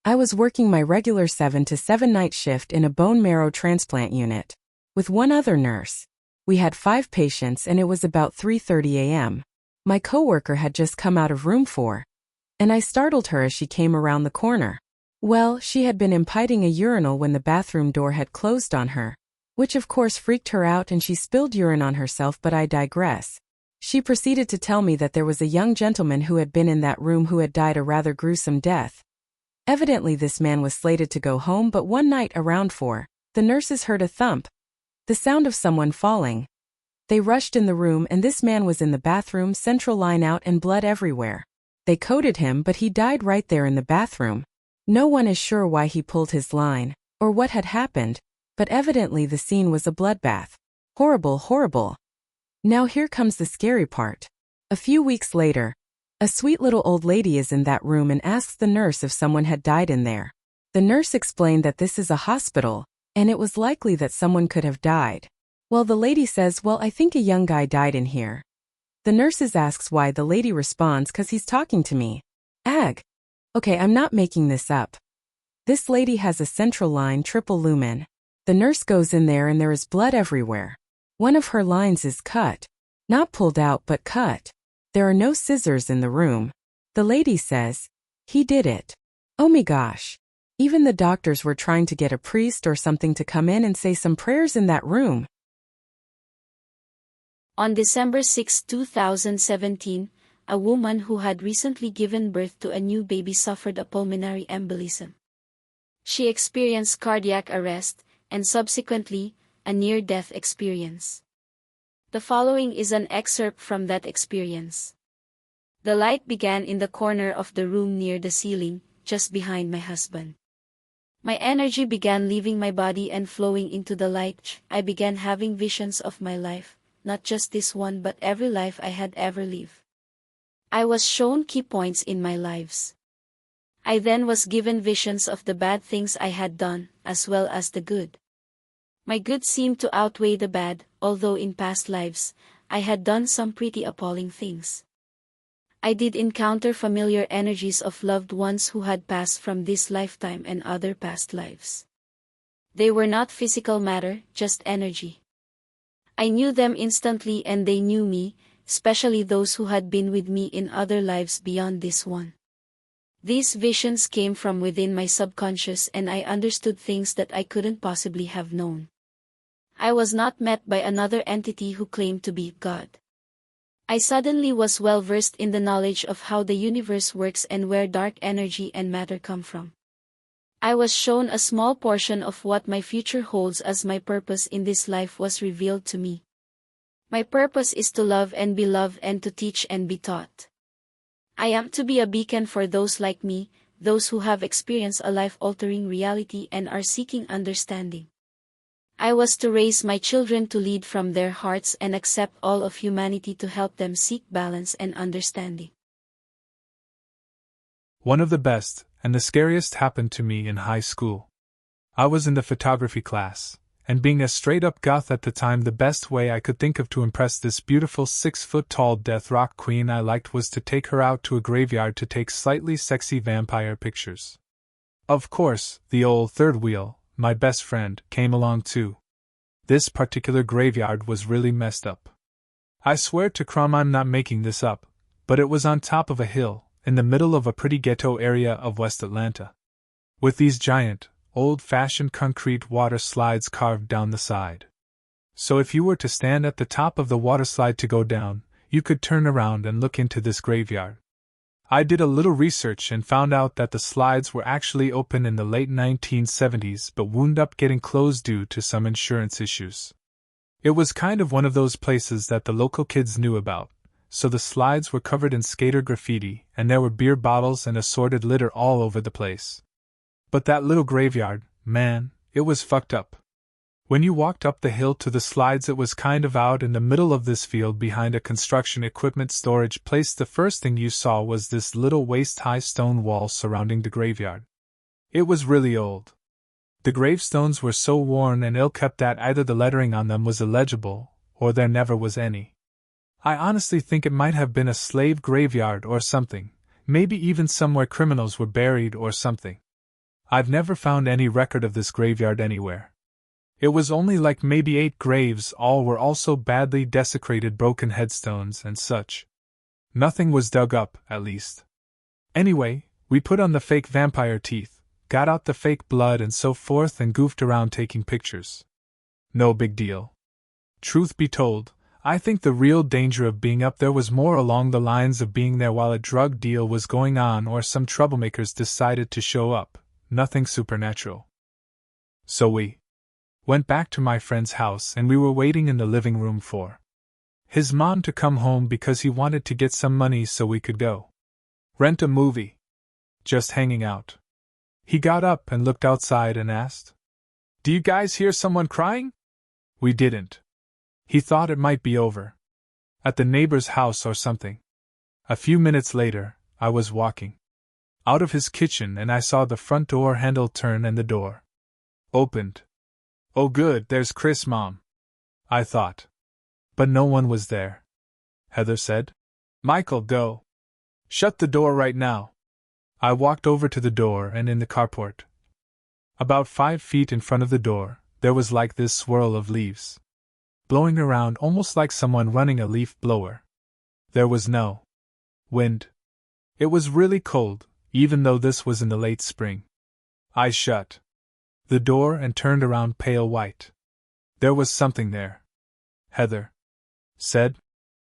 I was working my regular 7 to 7 night shift in a bone marrow transplant unit with one other nurse. We had 5 patients and it was about 3:30 a.m. My coworker had just come out of room 4, and I startled her as she came around the corner. Well, she had been impeding a urinal when the bathroom door had closed on her, which of course freaked her out and she spilled urine on herself, but I digress. She proceeded to tell me that there was a young gentleman who had been in that room who had died a rather gruesome death. Evidently this man was slated to go home, but one night around 4, the nurses heard a thump, the sound of someone falling. They rushed in the room and this man was in the bathroom, central line out and blood everywhere. They coded him, but he died right there in the bathroom. No one is sure why he pulled his line, or what had happened, but evidently the scene was a bloodbath. Horrible, horrible. Now here comes the scary part. A few weeks later, a sweet little old lady is in that room and asks the nurse if someone had died in there. The nurse explained that this is a hospital, and it was likely that someone could have died. Well, the lady says, well, I think a young guy died in here. The nurses asks why. The lady responds, 'cause he's talking to me. Ag. Okay, I'm not making this up. This lady has a central line, triple lumen. The nurse goes in there and there is blood everywhere. One of her lines is cut. Not pulled out, but cut. There are no scissors in the room. The lady says, he did it. Oh my gosh. Even the doctors were trying to get a priest or something to come in and say some prayers in that room. On December 6, 2017, a woman who had recently given birth to a new baby suffered a pulmonary embolism. She experienced cardiac arrest, and subsequently, a near-death experience. The following is an excerpt from that experience. The light began in the corner of the room near the ceiling, just behind my husband. My energy began leaving my body and flowing into the light. I began having visions of my life, not just this one but every life I had ever lived. I was shown key points in my lives. I then was given visions of the bad things I had done, as well as the good. My good seemed to outweigh the bad, although in past lives, I had done some pretty appalling things. I did encounter familiar energies of loved ones who had passed from this lifetime and other past lives. They were not physical matter, just energy. I knew them instantly and they knew me, especially those who had been with me in other lives beyond this one. These visions came from within my subconscious and I understood things that I couldn't possibly have known. I was not met by another entity who claimed to be God. I suddenly was well versed in the knowledge of how the universe works and where dark energy and matter come from. I was shown a small portion of what my future holds as my purpose in this life was revealed to me. My purpose is to love and be loved and to teach and be taught. I am to be a beacon for those like me, those who have experienced a life-altering reality and are seeking understanding. I was to raise my children to lead from their hearts and accept all of humanity to help them seek balance and understanding. One of the best, and the scariest happened to me in high school. I was in the photography class, and being a straight-up goth at the time, the best way I could think of to impress this beautiful 6-foot-tall death rock queen I liked was to take her out to a graveyard to take slightly sexy vampire pictures. Of course, the old third wheel, my best friend, came along too. This particular graveyard was really messed up. I swear to Crom I'm not making this up, but it was on top of a hill, in the middle of a pretty ghetto area of West Atlanta, with these giant, old-fashioned concrete water slides carved down the side. So if you were to stand at the top of the water slide to go down, you could turn around and look into this graveyard. I did a little research and found out that the slides were actually open in the late 1970s but wound up getting closed due to some insurance issues. It was kind of one of those places that the local kids knew about, so the slides were covered in skater graffiti and there were beer bottles and assorted litter all over the place. But that little graveyard, man, it was fucked up. When you walked up the hill to the slides, it was kind of out in the middle of this field behind a construction equipment storage place. The first thing you saw was this little waist-high stone wall surrounding the graveyard. It was really old. The gravestones were so worn and ill-kept that either the lettering on them was illegible, or there never was any. I honestly think it might have been a slave graveyard or something, maybe even somewhere criminals were buried or something. I've never found any record of this graveyard anywhere. It was only like maybe 8 graves, all were also badly desecrated, broken headstones and such. Nothing was dug up, at least. Anyway, we put on the fake vampire teeth, got out the fake blood and so forth and goofed around taking pictures. No big deal. Truth be told, I think the real danger of being up there was more along the lines of being there while a drug deal was going on or some troublemakers decided to show up, nothing supernatural. So we went back to my friend's house and we were waiting in the living room for his mom to come home because he wanted to get some money so we could go rent a movie. Just hanging out. He got up and looked outside and asked, "Do you guys hear someone crying?" We didn't. He thought it might be over at the neighbor's house or something. A few minutes later, I was walking out of his kitchen and I saw the front door handle turn and the door opened. Oh good, there's Chris, Mom, I thought. But no one was there. Heather said, "Michael, go. Shut the door right now." I walked over to the door and in the carport, about 5 feet in front of the door, there was like this swirl of leaves blowing around almost like someone running a leaf blower. There was no wind. It was really cold, even though this was in the late spring. I shut the door and turned around pale white. There was something there. Heather said,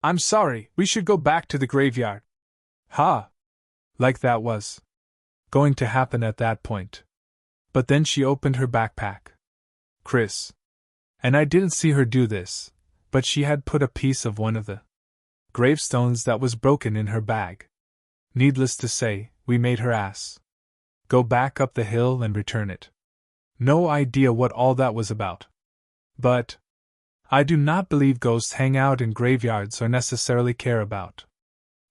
"I'm sorry, we should go back to the graveyard." Ha! Like that was going to happen at that point. But then she opened her backpack. Chris. And I didn't see her do this, but she had put a piece of one of the gravestones that was broken in her bag. Needless to say, we made her ass go back up the hill and return it. No idea what all that was about. But I do not believe ghosts hang out in graveyards or necessarily care about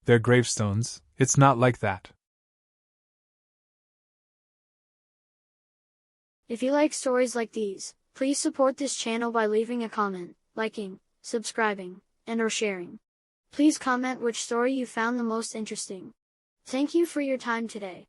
their gravestones. It's not like that. If you like stories like these, please support this channel by leaving a comment, liking, subscribing, and/or sharing. Please comment which story you found the most interesting. Thank you for your time today.